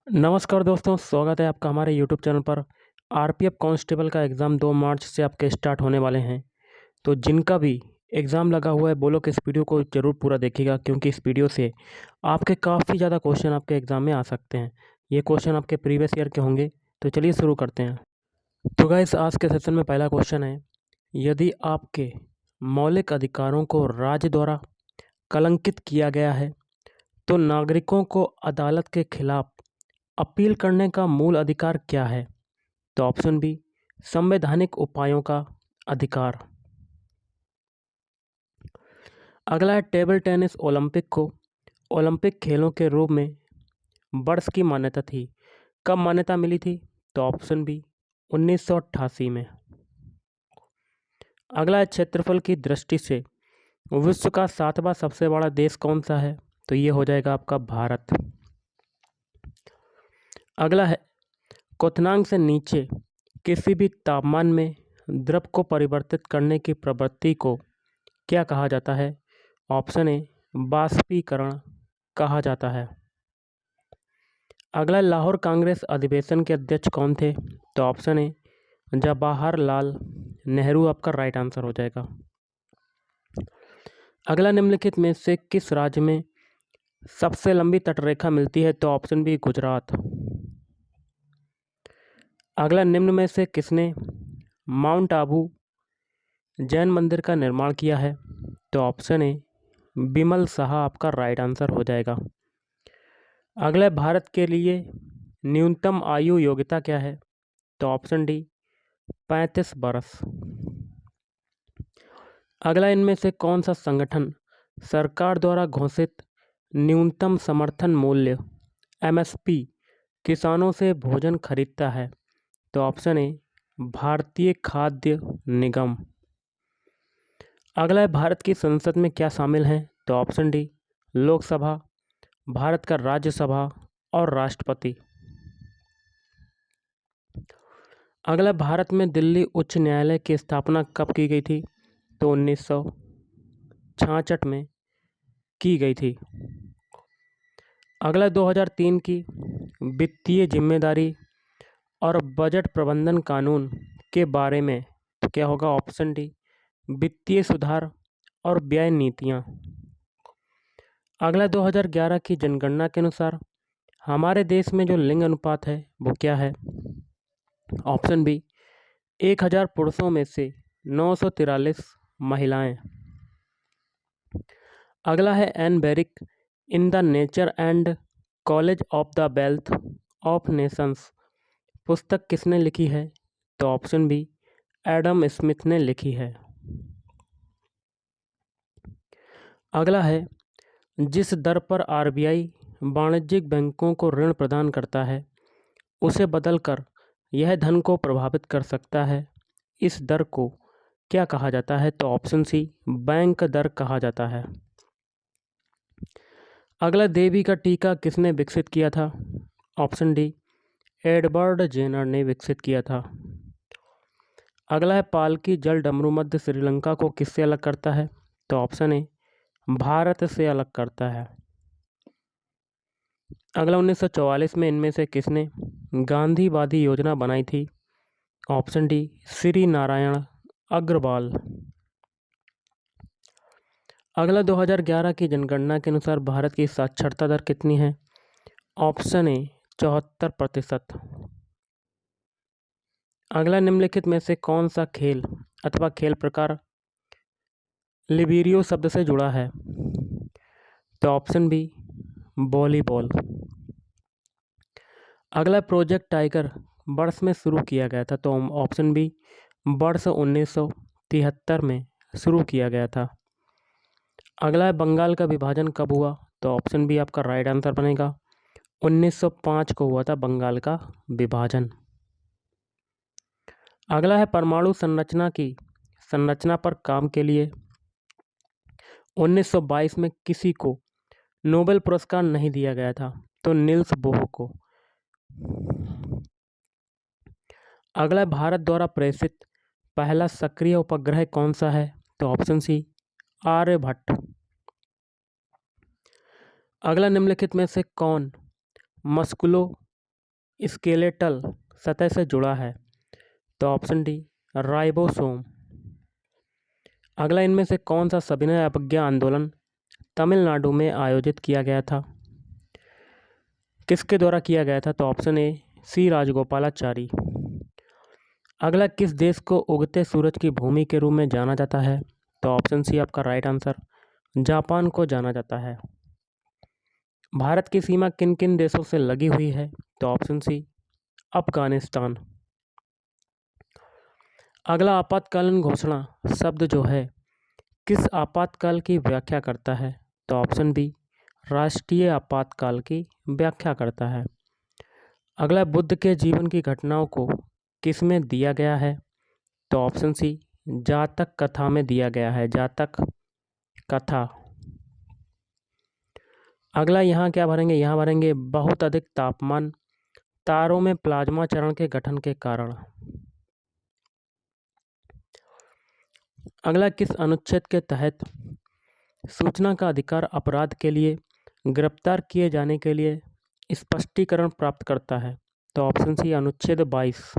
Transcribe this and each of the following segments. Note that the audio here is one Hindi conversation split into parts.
नमस्कार दोस्तों, स्वागत है आपका हमारे यूट्यूब चैनल पर। आरपीएफ कांस्टेबल का एग्ज़ाम 2 मार्च से आपके स्टार्ट होने वाले हैं। तो जिनका भी एग्ज़ाम लगा हुआ है वो लोग इस वीडियो को ज़रूर पूरा देखिएगा, क्योंकि इस वीडियो से आपके काफ़ी ज़्यादा क्वेश्चन आपके एग्ज़ाम में आ सकते हैं। ये क्वेश्चन आपके प्रीवियस ईयर के होंगे। तो चलिए शुरू करते हैं। तो गाइस, आज के सेशन में पहला क्वेश्चन है, यदि आपके मौलिक अधिकारों को राज्य द्वारा कलंकित किया गया है तो नागरिकों को अदालत के खिलाफ अपील करने का मूल अधिकार क्या है? तो ऑप्शन बी, संवैधानिक उपायों का अधिकार। अगला है, टेबल टेनिस ओलंपिक को ओलंपिक खेलों के रूप में वर्ष की मान्यता थी। कब मान्यता मिली थी? तो ऑप्शन बी, 1988 में। अगला है, क्षेत्रफल की दृष्टि से विश्व का 7वां सबसे बड़ा देश कौन सा है? तो ये हो जाएगा आपका भारत। अगला है, क्वथनांक से नीचे किसी भी तापमान में द्रव को परिवर्तित करने की प्रवृत्ति को क्या कहा जाता है? ऑप्शन ए, बाष्पीकरण कहा जाता है। अगला, लाहौर कांग्रेस अधिवेशन के अध्यक्ष कौन थे? तो ऑप्शन ए, जवाहरलाल नेहरू आपका राइट आंसर हो जाएगा। अगला, निम्नलिखित में से किस राज्य में सबसे लंबी तटरेखा मिलती है? तो ऑप्शन बी, गुजरात। अगला, निम्न में से किसने माउंट आबू जैन मंदिर का निर्माण किया है? तो ऑप्शन ए, बिमल शाह आपका राइट आंसर हो जाएगा। अगला, भारत के लिए न्यूनतम आयु योग्यता क्या है? तो ऑप्शन डी, 35 वर्ष। अगला, इनमें से कौन सा संगठन सरकार द्वारा घोषित न्यूनतम समर्थन मूल्य एमएसपी किसानों से भोजन खरीदता है? तो ऑप्शन ए, भारतीय खाद्य निगम। अगला है, भारत की संसद में क्या शामिल है? तो ऑप्शन डी, लोकसभा, भारत का राज्यसभा और राष्ट्रपति। अगला, भारत में दिल्ली उच्च न्यायालय की स्थापना कब की गई थी? तो 1966 में की गई थी। अगला, 2003 की वित्तीय जिम्मेदारी और बजट प्रबंधन कानून के बारे में तो क्या होगा? ऑप्शन डी, वित्तीय सुधार और व्यय नीतियाँ। अगला, 2011 की जनगणना के अनुसार हमारे देश में जो लिंग अनुपात है वो क्या है? ऑप्शन बी, 1000 पुरुषों में से 943 महिलाएं। अगला है, एन बेरिक in the nature and college of the wealth of nations पुस्तक किसने लिखी है? तो ऑप्शन बी, एडम स्मिथ ने लिखी है। अगला है, जिस दर पर आरबीआई वाणिज्यिक बैंकों को ऋण प्रदान करता है उसे बदलकर यह धन को प्रभावित कर सकता है, इस दर को क्या कहा जाता है? तो ऑप्शन सी, बैंक दर कहा जाता है। अगला, देवी का टीका किसने विकसित किया था? ऑप्शन डी, एडवर्ड जेनर ने विकसित किया था। अगला है, पालकी जल डमरू मध्य श्रीलंका को किससे अलग करता है? तो ऑप्शन ए, भारत से अलग करता है। अगला, 1944 में इनमें से किसने गांधीवादी योजना बनाई थी? Option D, Shri Narayan Agarwal. अगला, 2011 की जनगणना के अनुसार भारत की साक्षरता दर कितनी है? Option A, 74%। अगला, निम्नलिखित में से कौन सा खेल अथवा खेल प्रकार लिबेरियो शब्द से जुड़ा है? तो ऑप्शन बी, वॉलीबॉल। अगला, प्रोजेक्ट टाइगर वर्ष में शुरू किया गया था? तो ऑप्शन बी, वर्ष 1973 में शुरू किया गया था। अगला है, बंगाल का विभाजन कब हुआ? तो ऑप्शन बी आपका राइट आंसर बनेगा, 1905 को हुआ था बंगाल का विभाजन। अगला है, परमाणु संरचना पर काम के लिए 1922 में किसी को नोबेल पुरस्कार नहीं दिया गया था? तो नील्स बोह को। अगला, भारत द्वारा प्रेषित पहला सक्रिय उपग्रह कौन सा है? तो ऑप्शन सी, आर्यभट्ट। अगला, निम्नलिखित में से कौन मस्कुलो स्केलेटल सतह से जुड़ा है? तो ऑप्शन डी राइबोसोम। अगला, इनमें से कौन सा सविनय अवज्ञा आंदोलन तमिलनाडु में आयोजित किया गया था? किसके द्वारा किया गया था? तो ऑप्शन ए सी राजगोपालाचारी। अगला, किस देश को उगते सूरज की भूमि के रूप में जाना जाता है? तो ऑप्शन सी आपका राइट आंसर, जापान को जाना जाता है। भारत की सीमा किन किन देशों से लगी हुई है? तो ऑप्शन सी अफगानिस्तान। अगला, आपातकालीन घोषणा शब्द जो है किस आपातकाल की व्याख्या करता है? तो ऑप्शन बी राष्ट्रीय आपातकाल की व्याख्या करता है। अगला, बुद्ध के जीवन की घटनाओं को किसमें दिया गया है? तो ऑप्शन सी जातक कथा में दिया गया है, जातक कथा। अगला, यहाँ क्या भरेंगे? यहाँ भरेंगे बहुत अधिक तापमान तारों में प्लाज्मा चरण के गठन के कारण। अगला, किस अनुच्छेद के तहत सूचना का अधिकार अपराध के लिए गिरफ्तार किए जाने के लिए स्पष्टीकरण प्राप्त करता है? तो ऑप्शन सी अनुच्छेद 22।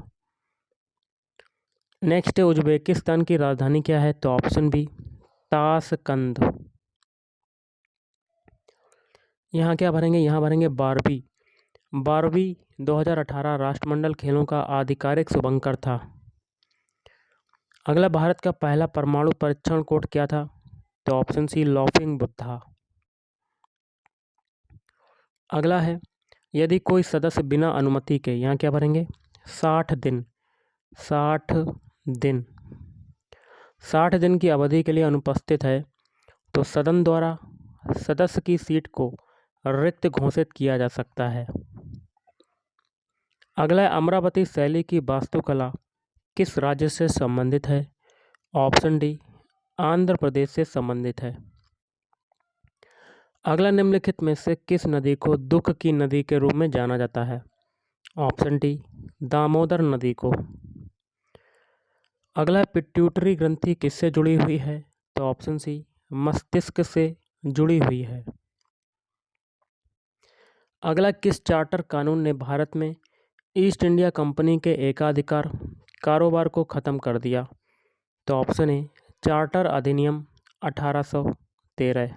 नेक्स्ट है, उज्बेकिस्तान की राजधानी क्या है? तो ऑप्शन बी ताशकंद। यहाँ क्या भरेंगे? यहाँ भरेंगे बारहवीं 2018 राष्ट्रमंडल खेलों का आधिकारिक शुभंकर था। अगला, भारत का पहला परमाणु परीक्षण कोड क्या था? तो ऑप्शन सी लॉफिंग बुद्धा। अगला है, यदि कोई सदस्य बिना अनुमति के, यहाँ क्या भरेंगे? 60 दिन 60 दिन की अवधि के लिए अनुपस्थित है तो सदन द्वारा सदस्य की सीट को रिक्त घोषित किया जा सकता है। अगला, अमरावती शैली की वास्तुकला किस राज्य से संबंधित है? ऑप्शन डी आंध्र प्रदेश से संबंधित है। अगला, निम्नलिखित में से किस नदी को दुख की नदी के रूप में जाना जाता है? ऑप्शन डी दामोदर नदी को। अगला, पिट्यूटरी ग्रंथि किससे जुड़ी हुई है? तो ऑप्शन सी मस्तिष्क से जुड़ी हुई है। अगला, किस चार्टर कानून ने भारत में ईस्ट इंडिया कंपनी के एकाधिकार कारोबार को ख़त्म कर दिया? तो ऑप्शन ए चार्टर अधिनियम 1813।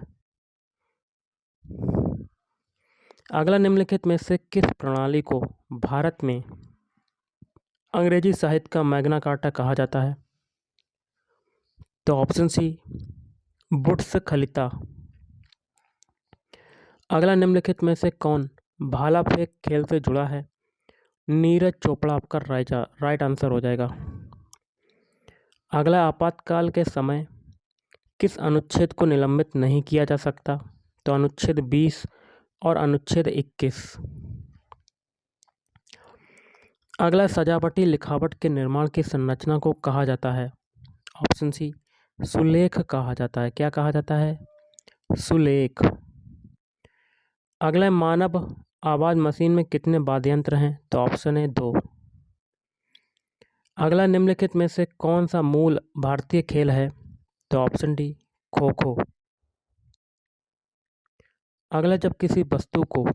अगला, निम्नलिखित में से किस प्रणाली को भारत में अंग्रेजी साहित्य का मैग्ना कार्टा कहा जाता है? तो ऑप्शन सी वुड्स खलिता। अगला, निम्नलिखित में से कौन भाला फेंक खेल से जुड़ा है? नीरज चोपड़ा आपका राइट आंसर हो जाएगा। अगला, आपातकाल के समय किस अनुच्छेद को निलंबित नहीं किया जा सकता? तो अनुच्छेद 20 और अनुच्छेद 21। अगला, सजावटी लिखावट के निर्माण की संरचना को कहा जाता है? ऑप्शन सी सुलेख कहा जाता है। क्या कहा जाता है? सुलेख। अगला, मानव आवाज मशीन में कितने वाद्ययंत्र हैं? तो ऑप्शन है 2। अगला, निम्नलिखित में से कौन सा मूल भारतीय खेल है? तो ऑप्शन डी खो खो। अगला, जब किसी वस्तु को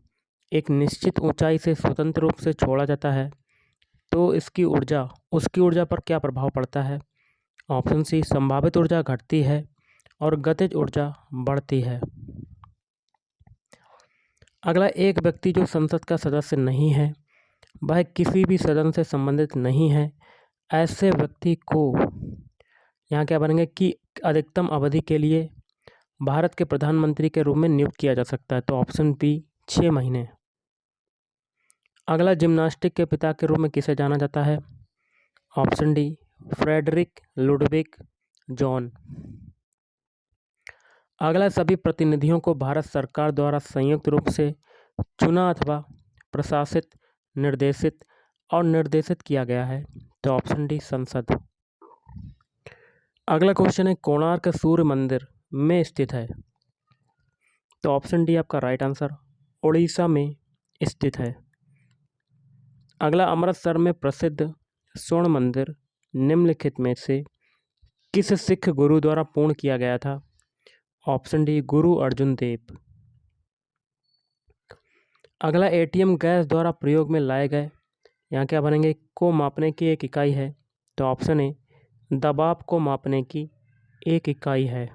एक निश्चित ऊंचाई से स्वतंत्र रूप से छोड़ा जाता है तो उसकी ऊर्जा पर क्या प्रभाव पड़ता है? ऑप्शन सी संभावित ऊर्जा घटती है और गतिज ऊर्जा बढ़ती है। अगला, एक व्यक्ति जो संसद का सदस्य नहीं है, वह किसी भी सदन से संबंधित नहीं है, ऐसे व्यक्ति को यहाँ क्या बनेंगे कि अधिकतम अवधि के लिए भारत के प्रधानमंत्री के रूप में नियुक्त किया जा सकता है? तो ऑप्शन बी 6 महीने। अगला, जिम्नास्टिक के पिता के रूप में किसे जाना जाता है? Option D Friedrich Ludwig John. अगला, सभी प्रतिनिधियों को भारत सरकार द्वारा संयुक्त रूप से चुना अथवा प्रशासित, निर्देशित और निर्देशित किया गया है? तो ऑप्शन डी संसद। अगला क्वेश्चन है, कोणार्क सूर्य मंदिर में स्थित है? तो ऑप्शन डी आपका राइट आंसर, उड़ीसा में स्थित है। अगला, अमृतसर में प्रसिद्ध स्वर्ण मंदिर निम्नलिखित में से किस सिख गुरु द्वारा पूर्ण किया गया था? ऑप्शन डी गुरु अर्जुन देव। अगला, एटीएम गैस द्वारा प्रयोग में लाए गए यहाँ क्या बनेंगे, को मापने की एक इकाई है, तो ऑप्शन ए दबाव को मापने की एक इकाई है।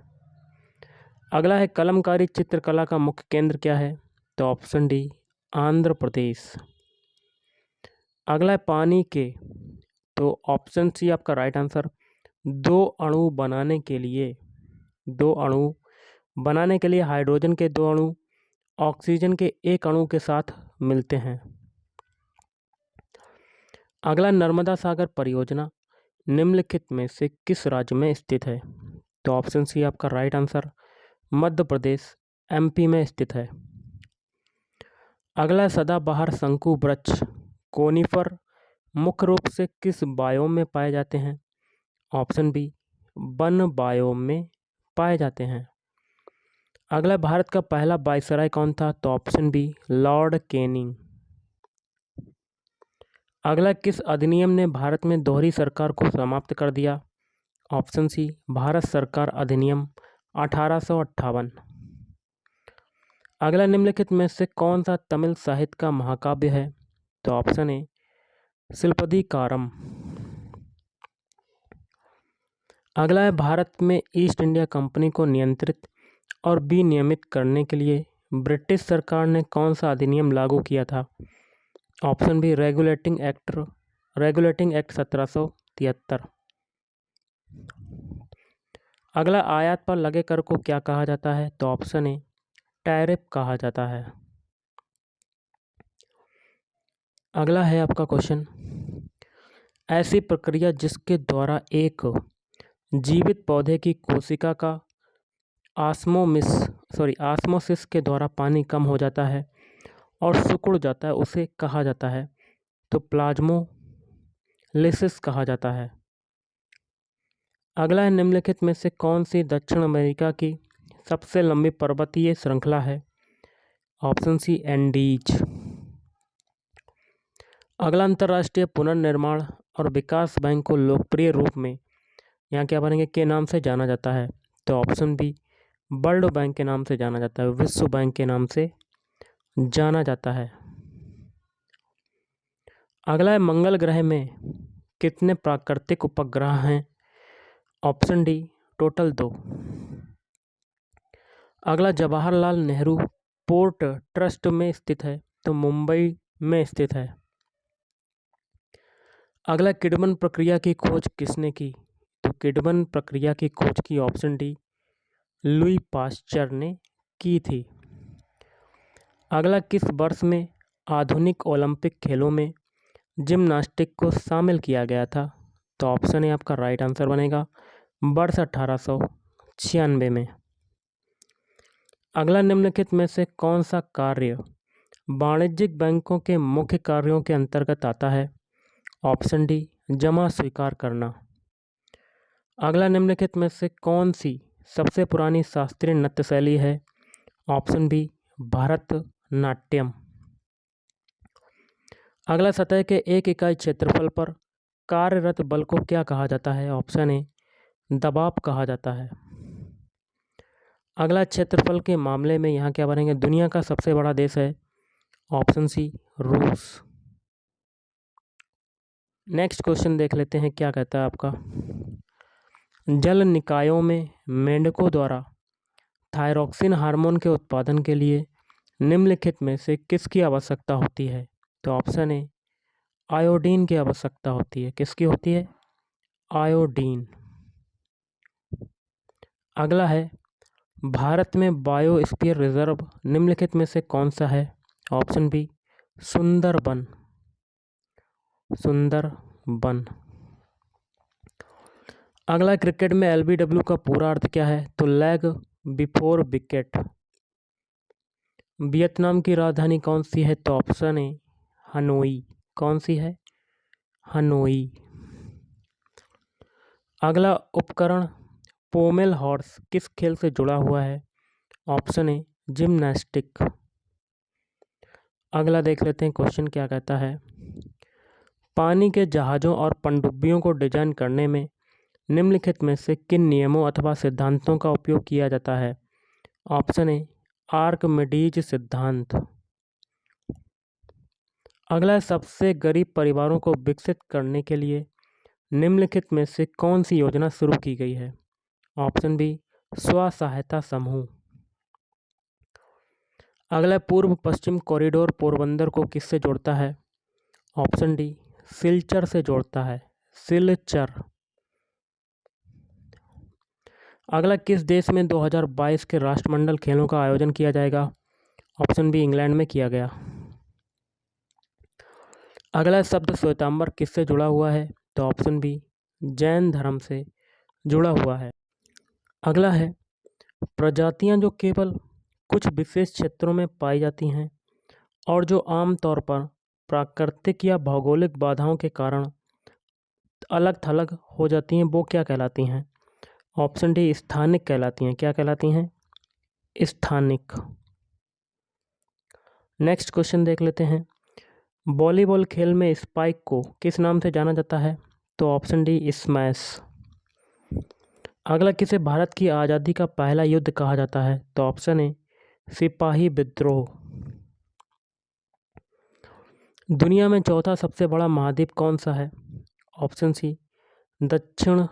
अगला है कलमकारी चित्रकला का मुख्य केंद्र क्या है, तो ऑप्शन डी आंध्र प्रदेश। अगला है पानी के, तो ऑप्शन सी आपका राइट आंसर। दो अणु बनाने के लिए हाइड्रोजन के 2 अणु ऑक्सीजन के 1 अणु के साथ मिलते हैं। अगला नर्मदा सागर परियोजना निम्नलिखित में से किस राज्य में स्थित है, तो ऑप्शन सी आपका right answer Madhya Pradesh MP में स्थित है। अगला सदाबहार शंकु वृक्ष कोनिफर मुख्य रूप से किस बायोम में पाए जाते हैं, ऑप्शन बी वन बायोम में पाए जाते हैं। अगला भारत का पहला वायसराय कौन था, तो ऑप्शन बी लॉर्ड कैनिंग। अगला किस अधिनियम ने भारत में दोहरी सरकार को समाप्त कर दिया, ऑप्शन सी भारत सरकार अधिनियम 1858। अगला निम्नलिखित में से कौन सा तमिल साहित्य का महाकाव्य है, तो ऑप्शन ए शिल्पधिकारम। अगला है भारत में ईस्ट इंडिया कंपनी को नियंत्रित और विनियमित करने के लिए ब्रिटिश सरकार ने कौन सा अधिनियम लागू किया था, ऑप्शन बी रेगुलेटिंग एक्ट 1773। अगला आयात पर लगे कर को क्या कहा जाता है, तो ऑप्शन ए टैरिफ कहा जाता है। अगला है आपका क्वेश्चन, ऐसी प्रक्रिया जिसके द्वारा एक जीवित पौधे की कोशिका का ऑस्मोसिस के द्वारा पानी कम हो जाता है और सिकुड़ जाता है, उसे कहा जाता है, तो प्लाज्मोलिसिस कहा जाता है। अगला है निम्नलिखित में से कौन सी दक्षिण अमेरिका की सबसे लंबी पर्वतीय श्रृंखला है, ऑप्शन सी एंडीज। अगला अंतर्राष्ट्रीय पुनर्निर्माण और विकास बैंक को लोकप्रिय रूप में यहाँ क्या बनेंगे के नाम से जाना जाता है, तो ऑप्शन बी वर्ल्ड बैंक के नाम से जाना जाता है, विश्व बैंक के नाम से जाना जाता है। अगला है मंगल ग्रह में कितने प्राकृतिक उपग्रह हैं, ऑप्शन डी टोटल 2। अगला जवाहरलाल नेहरू पोर्ट ट्रस्ट में स्थित है, तो मुंबई में स्थित है। अगला किडमन प्रक्रिया की खोज किसने की, तो किडमन प्रक्रिया की खोज की ऑप्शन डी लुई पास्चर ने की थी। अगला किस वर्ष में आधुनिक ओलंपिक खेलों में जिम्नास्टिक को शामिल किया गया था, तो ऑप्शन ए आपका राइट आंसर बनेगा वर्ष 1896 में। अगला निम्नलिखित में से कौन सा कार्य वाणिज्यिक बैंकों के मुख्य कार्यों के अंतर्गत आता है, ऑप्शन डी जमा स्वीकार करना। अगला निम्नलिखित में से कौन सी सबसे पुरानी शास्त्रीय नृत्य शैली है, ऑप्शन बी भरतनाट्यम। अगला सतह के एक इकाई क्षेत्रफल पर कार्यरत बल को क्या कहा जाता है, ऑप्शन ए दबाव कहा जाता है। अगला क्षेत्रफल के मामले में यहाँ क्या बनेंगे, दुनिया का सबसे बड़ा देश है, ऑप्शन सी रूस। नेक्स्ट क्वेश्चन देख लेते हैं क्या कहता है आपका, जल निकायों में मेंढकों द्वारा थायरॉक्सिन हार्मोन के उत्पादन के लिए निम्नलिखित में से किसकी आवश्यकता होती है, तो ऑप्शन ए आयोडीन की आवश्यकता होती है। किसकी होती है, आयोडीन। अगला है भारत में बायोस्फीयर रिजर्व निम्नलिखित में से कौन सा है, ऑप्शन बी सुंदरबन। अगला क्रिकेट में LBW का पूरा अर्थ क्या है, तो लेग बिफोर विकेट। वियतनाम की राजधानी कौन सी है, तो ऑप्शन ए हनोई। कौन सी है, हनोई। अगला उपकरण पोमेल हॉर्स किस खेल से जुड़ा हुआ है, ऑप्शन ए जिम्नास्टिक। अगला देख लेते हैं क्वेश्चन क्या कहता है, पानी के जहाज़ों और पनडुब्बियों को डिजाइन करने में निम्नलिखित में से किन नियमों अथवा सिद्धांतों का उपयोग किया जाता है, ऑप्शन ए आर्किमिडीज सिद्धांत। अगला है, सबसे गरीब परिवारों को विकसित करने के लिए निम्नलिखित में से कौन सी योजना शुरू की गई है? ऑप्शन बी, स्व सहायता समूह। अगला है, पूर्व पश्चिम कॉरिडोर पोरबंदर को किससे जोड़ता है? ऑप्शन डी, सिलचर से जोड़ता है, सिलचर। अगला, किस देश में 2022 के राष्ट्रमंडल खेलों का आयोजन किया जाएगा? ऑप्शन बी, इंग्लैंड में किया गया। अगला शब्द श्वेतांबर किससे जुड़ा हुआ है? तो ऑप्शन बी, जैन धर्म से जुड़ा हुआ है। अगला है, प्रजातियां जो केवल कुछ विशेष क्षेत्रों में पाई जाती हैं और जो आमतौर पर प्राकृतिक या भौगोलिक बाधाओं के कारण अलग थलग हो जाती हैं, वो क्या कहलाती हैं? ऑप्शन डी, स्थानिक कहलाती हैं। क्या कहलाती हैं? स्थानिक। नेक्स्ट क्वेश्चन देख लेते हैं। वॉलीबॉल खेल में स्पाइक को किस नाम से जाना जाता है? तो ऑप्शन डी, स्मैश। अगला, किसे भारत की आज़ादी का पहला युद्ध कहा जाता है? तो ऑप्शन ए, सिपाही विद्रोह। दुनिया में चौथा सबसे बड़ा महाद्वीप कौन सा है? ऑप्शन सी, दक्षिण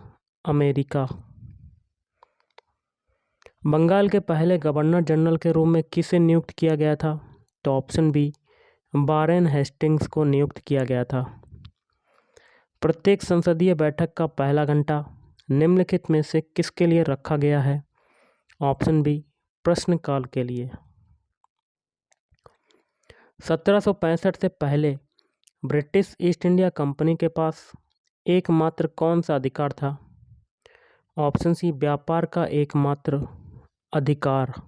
अमेरिका। बंगाल के पहले गवर्नर जनरल के रूप में किसे नियुक्त किया गया था? तो ऑप्शन बी, वारेन हेस्टिंग्स को नियुक्त किया गया था। प्रत्येक संसदीय बैठक का पहला घंटा निम्नलिखित में से किसके लिए रखा गया है? ऑप्शन बी, प्रश्नकाल के लिए। 1765 से पहले ब्रिटिश ईस्ट इंडिया कंपनी के पास एकमात्र कौन सा अधिकार था? ऑप्शन सी, व्यापार का एकमात्र अधिकार।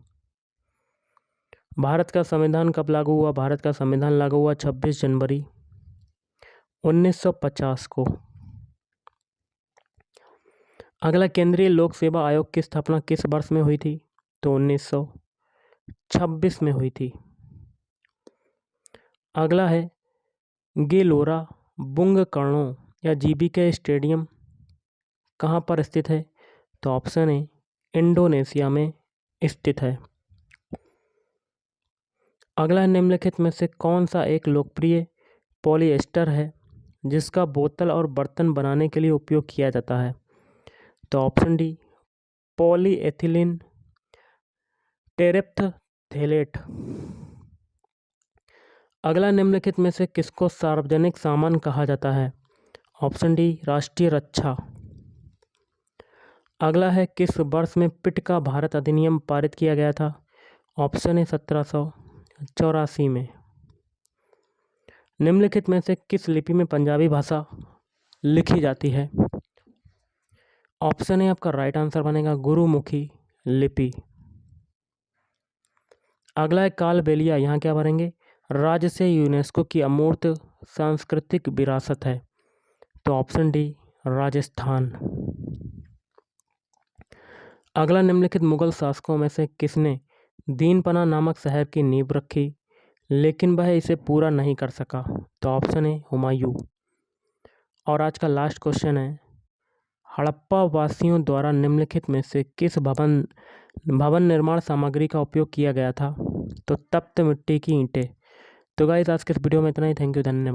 भारत का संविधान कब लागू हुआ? भारत का संविधान लागू हुआ 26 जनवरी 1950 को। अगला, केंद्रीय लोक सेवा आयोग की स्थापना किस वर्ष में हुई थी? तो 1926 में हुई थी। अगला है, गेलोरा बुंगकर्णो या जीबीके स्टेडियम कहाँ पर स्थित है? तो ऑप्शन ए, इंडोनेशिया में स्थित है। अगला, निम्नलिखित में से कौन सा एक लोकप्रिय पॉलिएस्टर है जिसका बोतल और बर्तन बनाने के लिए उपयोग किया जाता है? तो ऑप्शन डी, पॉलीएथिलीन टेरेप्थेलेट। अगला, निम्नलिखित में से किसको सार्वजनिक सामान कहा जाता है? ऑप्शन डी, राष्ट्रीय रक्षा। अगला है, किस वर्ष में पिट का भारत अधिनियम पारित किया गया था? ऑप्शन ए, 1784 में। निम्नलिखित में से किस लिपि में पंजाबी भाषा लिखी जाती है? ऑप्शन ए आपका राइट आंसर बनेगा, गुरुमुखी लिपि। अगला है, कालबेलिया यहाँ क्या भरेंगे? राज्य से यूनेस्को की अमूर्त सांस्कृतिक विरासत है। तो ऑप्शन डी, राजस्थान। अगला, निम्नलिखित मुगल शासकों में से किसने दीनपना नामक शहर की नींव रखी लेकिन वह इसे पूरा नहीं कर सका? तो ऑप्शन ए, हुमायूं। और आज का लास्ट क्वेश्चन है, हड़प्पा वासियों द्वारा निम्नलिखित में से किस भवन निर्माण सामग्री का उपयोग किया गया था? तो तप्त मिट्टी की ईंटें। तो गाइस, आज के इस वीडियो में इतना ही। थैंक यू, धन्यवाद।